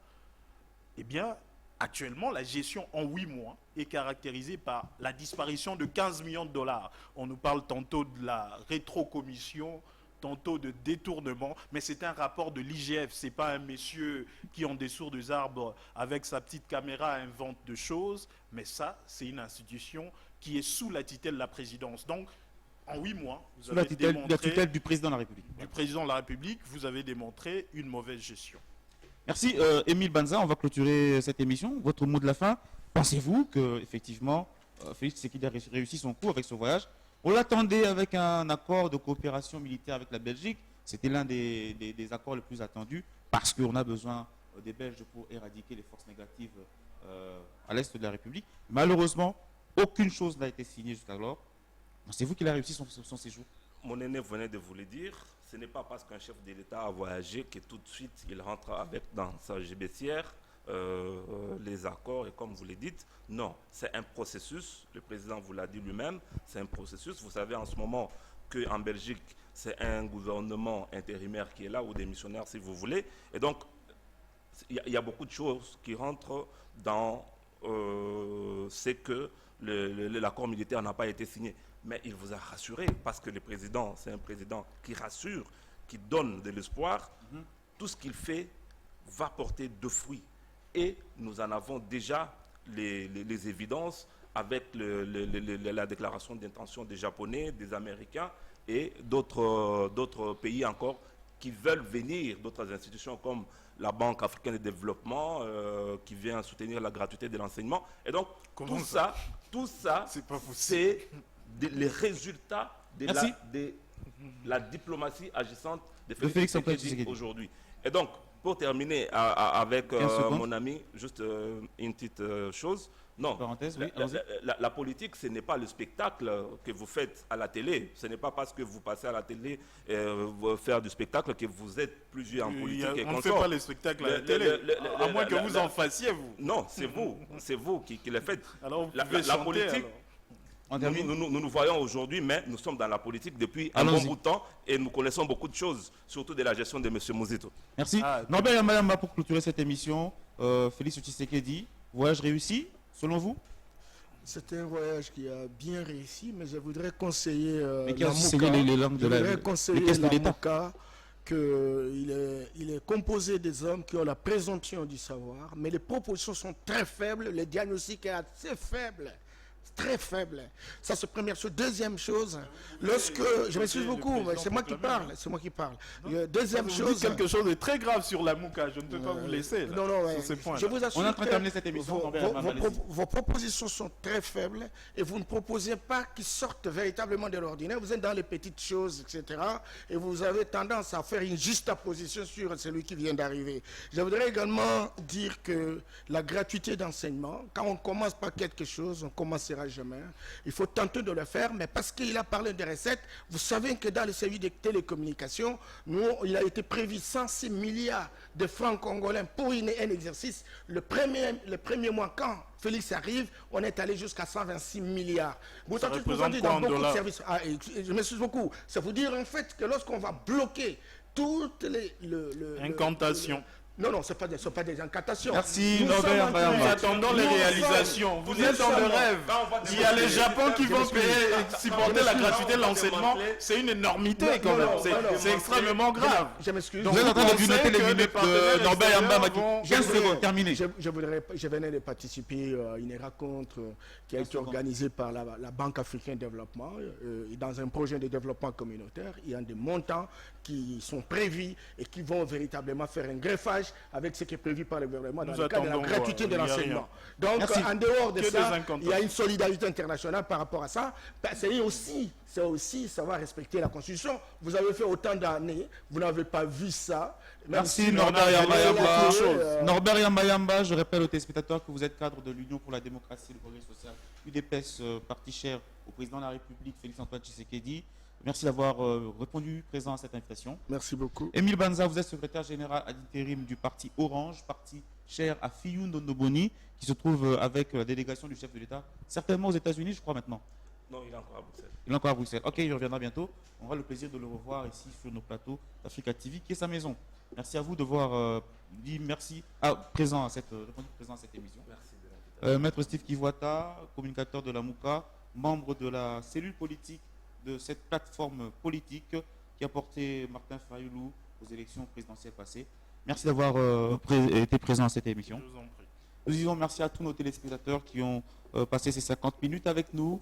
eh bien, actuellement, la gestion en 8 mois est caractérisée par la disparition de 15 millions de dollars. On nous parle tantôt de la rétrocommission, tantôt de détournement, mais c'est un rapport de l'IGF. Ce n'est pas un monsieur qui, en dessous des arbres, avec sa petite caméra, invente de choses, mais ça, c'est une institution qui est sous la tutelle de la présidence. Donc, en 8 mois, vous Sous la avez tutelle démontré, du président de la République. du président de la République, vous avez démontré une mauvaise gestion. Merci. Émile Banza, on va clôturer cette émission. Votre mot de la fin. Pensez-vous que effectivement, Félix Tshisekedi a réussi son coup avec ce voyage? On l'attendait avec un accord de coopération militaire avec la Belgique. C'était l'un des accords les plus attendus parce qu'on a besoin des Belges pour éradiquer les forces négatives à l'est de la République. Malheureusement, aucune chose n'a été signée jusqu'alors. Pensez-vous qu'il a réussi son séjour? Mon aîné venait de vous le dire, ce n'est pas parce qu'un chef de l'État a voyagé que tout de suite il rentre avec dans sa gibecière les accords et comme vous le dites, non, c'est un processus, le président vous l'a dit lui-même, c'est un processus. Vous savez en ce moment qu'en Belgique, c'est un gouvernement intérimaire qui est là, ou des missionnaires si vous voulez, et donc il y a beaucoup de choses qui rentrent dans ce que l'accord militaire n'a pas été signé. Mais il vous a rassuré, parce que le président, c'est un président qui rassure, qui donne de l'espoir. Tout ce qu'il fait va porter de fruits. Et nous en avons déjà les évidences avec la déclaration d'intention des Japonais, des Américains, et d'autres pays encore qui veulent venir, d'autres institutions comme la Banque africaine de développement qui vient soutenir la gratuité de l'enseignement. Et donc, Comment tout ça, C'est pas possible. c'est les résultats de Merci. la diplomatie agissante de Félix Félix Antoine Tshisekedi Tshisekedi. aujourd'hui. Et donc, pour terminer avec 15 secondes. mon ami, juste une petite chose. Non, Parenthèse, oui, allons-y. la politique, ce n'est pas le spectacle que vous faites à la télé. Ce n'est pas parce que vous passez à la télé faire du spectacle que vous êtes plusieurs en politique et On ne fait consorts. pas les spectacles à la télé. À moins que vous en fassiez, vous. Non, c'est vous qui le faites. Alors, vous La pouvez la chanter, politique, alors. On termine. nous voyons aujourd'hui, mais nous sommes dans la politique depuis un Allons-y. bon bout de temps et nous connaissons beaucoup de choses, surtout de la gestion de M. Mouzito. Merci. Ah, Norbert Yamba pour clôturer cette émission. Félix Tshisekedi, voyage réussi, selon vous? C'est un voyage qui a bien réussi, mais je voudrais conseiller Mais qui a la enseigné MOCA. les langues Je de la voudrais les conseiller caisses de la l'État. MOCA qu'il est composé des hommes qui ont la présomption du savoir, mais les propositions sont très faibles, le diagnostic est assez faible. Très faible. Ça, c'est première chose. Deuxième chose, lorsque... Je m'excuse beaucoup, mais c'est moi qui parle. C'est moi qui parle. Deuxième Vous chose... dites quelque chose de très grave sur la Mouka. Je ne peux pas vous laisser. Là, Non, non, ouais. sur ces points. Je vous assure On est en train de que terminer cette émission, Norbert Yamba, allez-y. vos propositions sont très faibles et vous ne proposez pas qu'ils sortent véritablement de l'ordinaire. Vous êtes dans les petites choses, etc. Et vous avez tendance à faire une juxtaposition sur celui qui vient d'arriver. Je voudrais également dire que la gratuité d'enseignement, quand on commence par quelque chose, on commencera jamais. Il faut tenter de le faire, mais parce qu'il a parlé de recettes, vous savez que dans le service de télécommunications, il a été prévu 106 milliards de francs congolais pour un exercice. Le premier mois, quand Félix arrive, on est allé jusqu'à 126 milliards. Ça Vous représente dans quoi en beaucoup de dollars? services. Ah, je m'excuse beaucoup. Ça veut dire en fait que lorsqu'on va bloquer toutes les... Incantations. Non, ce ne sont pas des incantations. Merci, Nous Norbert sommes en Yamba. train- Nous attendons les Nous réalisations. sommes- Vous nous êtes dans le sommes- rêve. Il y a les Japon qui vont payer et supporter la gratuité de l'enseignement. démanteler. C'est une énormité quand Non, même. non, non, C'est non. extrêmement grave. Je m'excuse. Donc, Vous êtes en train de pensez grignoter les que minutes partenaires de Norbert Yamba, extérieurs Maki. vont- 15 secondes, terminé. Je venais de participer à une rencontre qui a été organisée par la Banque africaine de développement dans un projet de développement communautaire. Il y a des montants qui sont prévus et qui vont véritablement faire un greffage avec ce qui est prévu par le gouvernement dans Nous le cadre de la attendons gratuité de voir, il y a l'enseignement. rien. Donc, Merci. en dehors de Que des ça, incantations. il y a une solidarité internationale par rapport à ça. C'est aussi savoir respecter la Constitution. Vous avez fait autant d'années, vous n'avez pas vu ça. Même Merci si Norbert on a Yamba fait Yamba. quelque chose, Norbert Yamba Yamba, je rappelle aux téléspectateurs que vous êtes cadre de l'Union pour la démocratie et le progrès social, UDPS, parti cher au président de la République, Félix Antoine Tshisekedi. Merci d'avoir répondu présent à cette invitation. Merci beaucoup. Émile Banza, vous êtes secrétaire général à l'intérim du parti Orange, parti cher à Fiyun Dondoboni, qui se trouve avec la délégation du chef de l'État, certainement aux États-Unis, je crois maintenant. Non, il est encore à Bruxelles. Il est encore à Bruxelles. Ok, il reviendra bientôt. On aura le plaisir de le revoir ici sur nos plateaux d'Africa TV, qui est sa maison. Merci à vous de voir dit merci présent à cette émission. Merci de l'invitation. Maître Steve Kiwata, communicateur de la MOUCA, membre de la cellule politique de cette plateforme politique qui a porté Martin Fayoulou aux élections présidentielles passées. Merci d'avoir été présent à cette émission. Je vous en prie. Nous disons merci à tous nos téléspectateurs qui ont passé ces 50 minutes avec nous.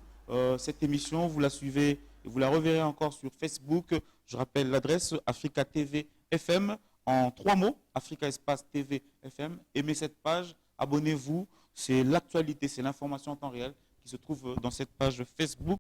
Cette émission, vous la suivez et vous la reverrez encore sur Facebook. Je rappelle l'adresse Africa TV FM en 3 mots, Africa Espace TV FM. Aimez cette page, abonnez-vous. C'est l'actualité, c'est l'information en temps réel qui se trouve dans cette page Facebook.